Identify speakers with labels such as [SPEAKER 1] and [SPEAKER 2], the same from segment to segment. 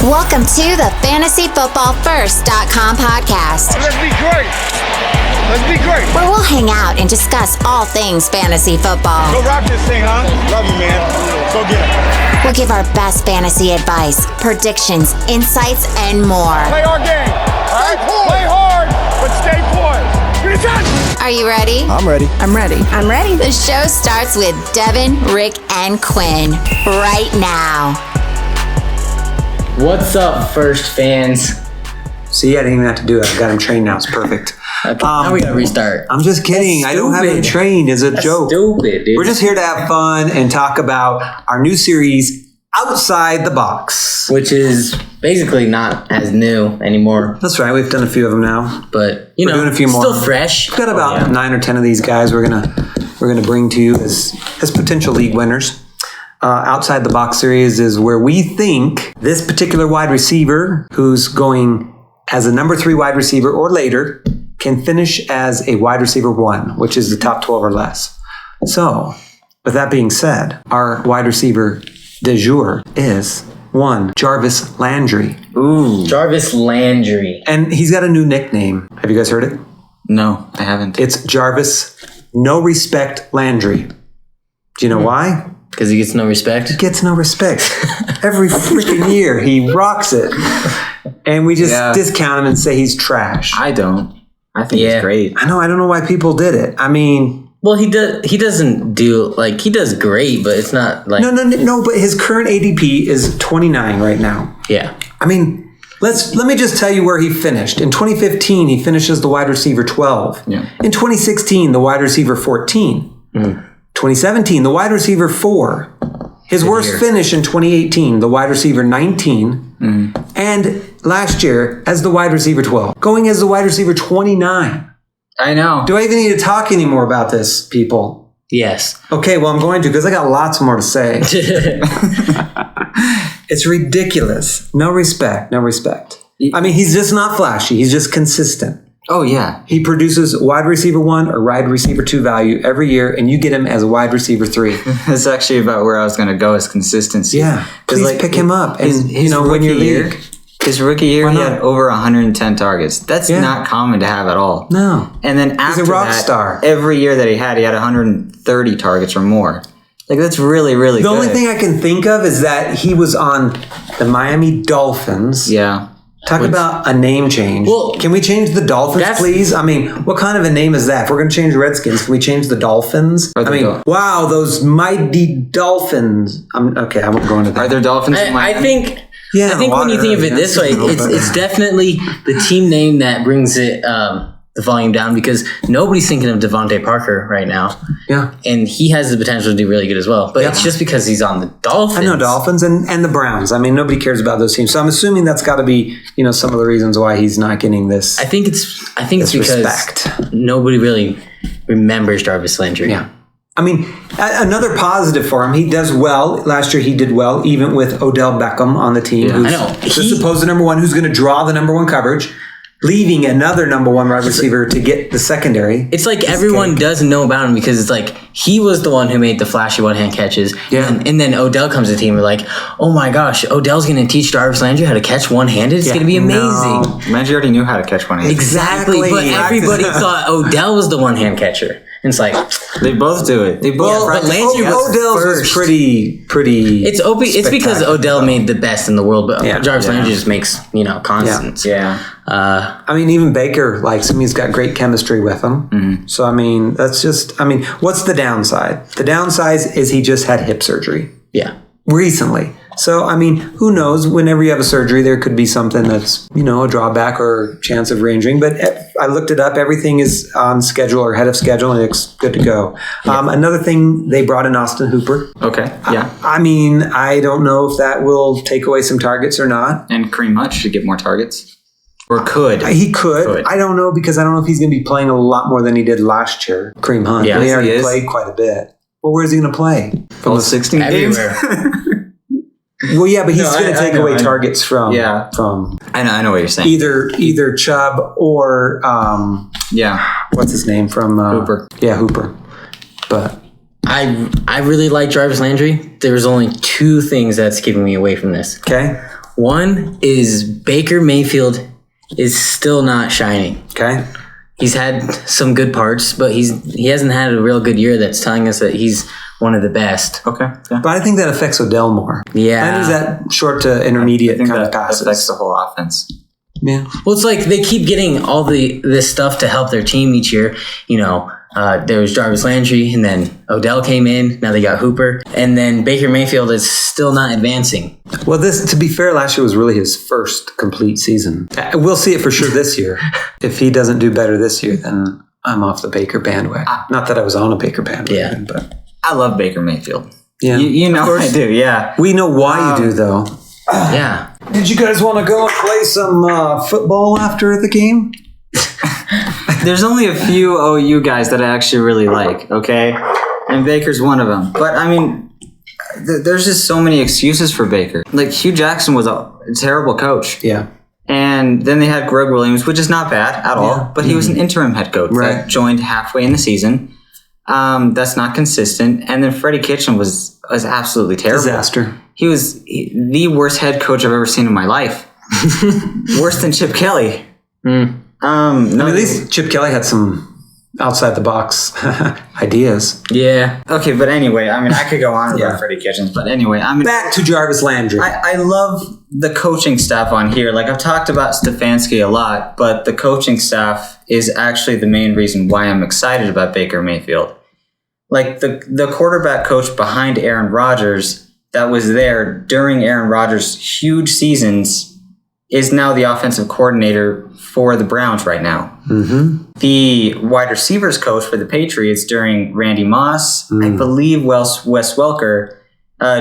[SPEAKER 1] Welcome to the FantasyFootballFirst.com podcast.
[SPEAKER 2] Let's be great. Let's be great.
[SPEAKER 1] Where we'll hang out and discuss all things fantasy football.
[SPEAKER 2] Go rock this thing, huh? Love you, man. Go get it.
[SPEAKER 1] We'll give our best fantasy advice, predictions, insights, and more.
[SPEAKER 2] Play our game. All right? Play hard, but stay poised. Get it done.
[SPEAKER 1] Are you ready?
[SPEAKER 3] I'm ready.
[SPEAKER 4] I'm ready. I'm ready.
[SPEAKER 1] The show starts with Devin, Rick, and Quinn right now.
[SPEAKER 5] What's up, First fans?
[SPEAKER 3] See, I didn't even have to do it. I got him trained now. It's perfect.
[SPEAKER 5] Okay, now we gotta restart.
[SPEAKER 3] I'm just kidding. I don't have him trained. It's a joke.
[SPEAKER 5] Stupid, dude.
[SPEAKER 3] We're just here to have fun and talk about our new series, Outside the Box.
[SPEAKER 5] Which is basically not as new anymore.
[SPEAKER 3] That's right. We've done a few of them now.
[SPEAKER 5] But,
[SPEAKER 3] We're doing a few more.
[SPEAKER 5] Still fresh.
[SPEAKER 3] We've got about 9 or 10 of these guys we're gonna bring to you as potential league winners. Outside the Box series is where we think this particular wide receiver who's going as a number 3 wide receiver or later can finish as a wide receiver 1, which is the top 12 or less. So, with that being said, our wide receiver de jour is 1, Jarvis Landry.
[SPEAKER 5] Ooh. Jarvis Landry.
[SPEAKER 3] And he's got a new nickname. Have you guys heard it?
[SPEAKER 6] No, I haven't.
[SPEAKER 3] It's Jarvis No Respect Landry. Do you know why?
[SPEAKER 5] Because he gets no respect?
[SPEAKER 3] He gets no respect. Every freaking year, he rocks it. And we just discount him and say he's trash.
[SPEAKER 6] I don't. I think he's great.
[SPEAKER 3] I know. I don't know why people did it. I mean...
[SPEAKER 5] Well, he doesn't do... Like, he does great, but it's not like...
[SPEAKER 3] No, but his current ADP is 29 right now.
[SPEAKER 5] Yeah.
[SPEAKER 3] I mean, let me just tell you where he finished. In 2015, he finishes the wide receiver 12.
[SPEAKER 6] Yeah.
[SPEAKER 3] In 2016, the wide receiver 14. 2017, the wide receiver 4. His worst finish in 2018, the wide receiver 19. And last year, as the wide receiver 12. Going as the wide receiver 29.
[SPEAKER 6] I know.
[SPEAKER 3] Do I even need to talk anymore about this, people?
[SPEAKER 5] Yes.
[SPEAKER 3] Okay, well, I'm going to because I got lots more to say. It's ridiculous. No respect. No respect. I mean, he's just not flashy. He's just consistent.
[SPEAKER 6] Oh, yeah.
[SPEAKER 3] He produces wide receiver 1 or wide receiver 2 value every year, and you get him as a wide receiver 3.
[SPEAKER 6] That's actually about where I was going to go, is consistency.
[SPEAKER 3] Yeah. Please pick him up. And, win your league.
[SPEAKER 6] His rookie year, he had over 110 targets. That's not common to have at all.
[SPEAKER 3] No.
[SPEAKER 6] And then after
[SPEAKER 3] He's a rock
[SPEAKER 6] that,
[SPEAKER 3] star.
[SPEAKER 6] every year that he had 130 targets or more. Like, that's really, really good.
[SPEAKER 3] The only thing I can think of is that he was on the Miami Dolphins.
[SPEAKER 6] Yeah.
[SPEAKER 3] Talk about a name change.
[SPEAKER 5] Well,
[SPEAKER 3] can we change the Dolphins, please? I mean, what kind of a name is that? If we're going to change the Redskins, can we change the Dolphins? Wow, those mighty Dolphins. Okay, I won't go into that.
[SPEAKER 6] Are there Dolphins in Miami?
[SPEAKER 5] I think when you think of it this way, it's definitely the team name that brings it the volume down, because nobody's thinking of Devontae Parker right now. Yeah. And he has the potential to do really good as well. But it's just because he's on the Dolphins.
[SPEAKER 3] I know Dolphins and the Browns. I mean, nobody cares about those teams. So I'm assuming that's got to be, some of the reasons why he's not getting this.
[SPEAKER 5] I think it's because
[SPEAKER 3] respect.
[SPEAKER 5] Nobody really remembers Jarvis Landry.
[SPEAKER 3] Yeah. I mean, another positive for him, he does well. Last year he did well, even with Odell Beckham on the team.
[SPEAKER 5] Yeah, I know.
[SPEAKER 3] The supposed number 1 who's going to draw the number 1 coverage, leaving another number 1 wide receiver to get the secondary.
[SPEAKER 5] It's like everyone doesn't know about him because it's like he was the one who made the flashy one-hand catches.
[SPEAKER 3] Yeah.
[SPEAKER 5] And then Odell comes to the team. We're like, oh my gosh, Odell's going to teach Jarvis Landry how to catch one-handed? It's going to be amazing.
[SPEAKER 6] No. Landry already knew how to catch one-handed.
[SPEAKER 5] Exactly. But everybody thought Odell was the one-hand catcher. And it's like...
[SPEAKER 6] They both do it. They both.
[SPEAKER 5] But Landry was
[SPEAKER 3] Odell's
[SPEAKER 5] first.
[SPEAKER 3] pretty
[SPEAKER 5] It's because Odell made the best in the world, but Jarvis Landry just makes, constants.
[SPEAKER 6] Yeah.
[SPEAKER 3] I mean, even Baker likes him. He's got great chemistry with him. Mm-hmm. So, I mean, what's the downside? The downside is he just had hip surgery.
[SPEAKER 5] Yeah.
[SPEAKER 3] Recently. So, I mean, who knows? Whenever you have a surgery, there could be something that's, a drawback or chance of re-injuring. But I looked it up. Everything is on schedule or ahead of schedule, and it's good to go. Yeah. Another thing, they brought in Austin Hooper.
[SPEAKER 6] Okay, yeah.
[SPEAKER 3] I mean, I don't know if that will take away some targets or not.
[SPEAKER 6] And Kareem Hunt should get more targets. Or could.
[SPEAKER 3] He could. I don't know, because I don't know if he's going to be playing a lot more than he did last year, Kareem Hunt.
[SPEAKER 6] Yeah,
[SPEAKER 3] he already played quite a bit. Well, where's he going to play?
[SPEAKER 6] All the 16 games?
[SPEAKER 5] Everywhere.
[SPEAKER 3] Well, yeah, but he's going to take away targets from.
[SPEAKER 6] I know what you're saying.
[SPEAKER 3] Either Chubb or what's his name from
[SPEAKER 6] Hooper.
[SPEAKER 3] Yeah, Hooper. But
[SPEAKER 5] I really like Jarvis Landry. There's only 2 things that's keeping me away from this.
[SPEAKER 3] Okay.
[SPEAKER 5] One is Baker Mayfield is still not shining.
[SPEAKER 3] Okay.
[SPEAKER 5] He's had some good parts, but he hasn't had a real good year that's telling us that he's one of the best.
[SPEAKER 6] Okay. Yeah.
[SPEAKER 3] But I think that affects Odell more.
[SPEAKER 5] Yeah.
[SPEAKER 3] And he's that short to intermediate kind of passes.
[SPEAKER 6] Affects the whole offense.
[SPEAKER 3] Yeah.
[SPEAKER 5] Well, it's like they keep getting all this stuff to help their team each year. You know, there was Jarvis Landry, and then Odell came in. Now they got Hooper. And then Baker Mayfield is still not advancing.
[SPEAKER 3] Well, to be fair, last year was really his first complete season. We'll see it for sure this year. If he doesn't do better this year, then I'm off the Baker bandwagon. Not that I was on a Baker bandwagon, but...
[SPEAKER 6] I love Baker Mayfield.
[SPEAKER 3] Yeah.
[SPEAKER 6] You know I do, yeah.
[SPEAKER 3] We know why you do, though.
[SPEAKER 5] Yeah.
[SPEAKER 3] Did you guys want to go and play some football after the game?
[SPEAKER 6] There's only a few OU guys that I actually really like, okay? And Baker's one of them. But, I mean, there's just so many excuses for Baker. Like, Hugh Jackson was a terrible coach.
[SPEAKER 3] Yeah.
[SPEAKER 6] And then they had Greg Williams, which is not bad at all. But he was an interim head coach that joined halfway in the season. That's not consistent. And then Freddie Kitchen was absolutely terrible.
[SPEAKER 3] Disaster.
[SPEAKER 6] He was the worst head coach I've ever seen in my life. Worse than Chip Kelly.
[SPEAKER 3] At least Chip Kelly had some outside the box ideas.
[SPEAKER 5] Yeah.
[SPEAKER 6] Okay, but anyway, I mean, I could go on about Freddie Kitchens, but anyway, I mean,
[SPEAKER 3] back to Jarvis Landry.
[SPEAKER 6] I love the coaching staff on here. Like, I've talked about Stefanski a lot, but the coaching staff is actually the main reason why I'm excited about Baker Mayfield. Like, the quarterback coach behind Aaron Rodgers that was there during Aaron Rodgers' huge seasons is now the offensive coordinator for the Browns right now. Mm-hmm. The wide receivers coach for the Patriots during Randy Moss, I believe Wes Welker,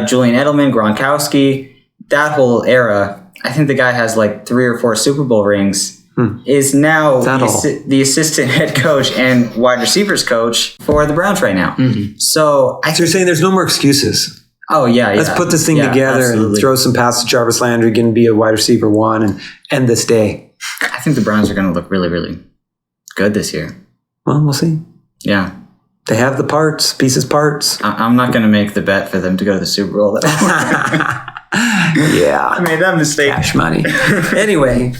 [SPEAKER 6] Julian Edelman, Gronkowski, that whole era, I think the guy has like 3 or 4 Super Bowl rings, is now the assistant head coach and wide receivers coach for the Browns right now. Mm-hmm. So
[SPEAKER 3] you're saying there's no more excuses.
[SPEAKER 6] Oh, yeah.
[SPEAKER 3] Let's put this thing together and throw some passes to Jarvis Landry, going to be a wide receiver 1 and end this day.
[SPEAKER 6] I think the Browns are going to look really, really good this year.
[SPEAKER 3] Well, we'll see.
[SPEAKER 6] Yeah.
[SPEAKER 3] They have the parts.
[SPEAKER 6] I'm not going to make the bet for them to go to the Super Bowl.
[SPEAKER 3] Yeah.
[SPEAKER 6] I made that mistake.
[SPEAKER 3] Cash money. Anyway,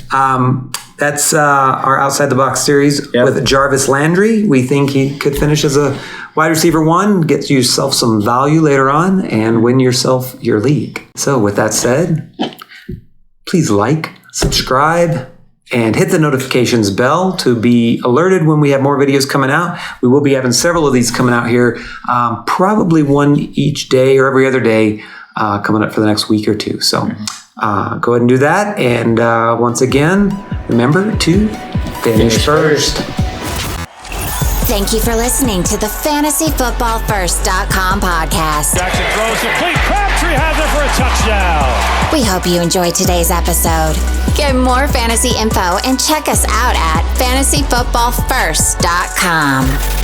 [SPEAKER 3] that's our Outside the Box series with Jarvis Landry. We think he could finish as a wide receiver 1, get yourself some value later on, and win yourself your league. So with that said, please like, subscribe, and hit the notifications bell to be alerted when we have more videos coming out. We will be having several of these coming out here, probably one each day or every other day coming up for the next week or 2. So go ahead and do that. And once again, remember to finish first.
[SPEAKER 1] Thank you for listening to the FantasyFootballFirst.com podcast.
[SPEAKER 2] Jackson throws complete. Crabtree has it for a touchdown.
[SPEAKER 1] We hope you enjoyed today's episode. Get more fantasy info and check us out at FantasyFootballFirst.com.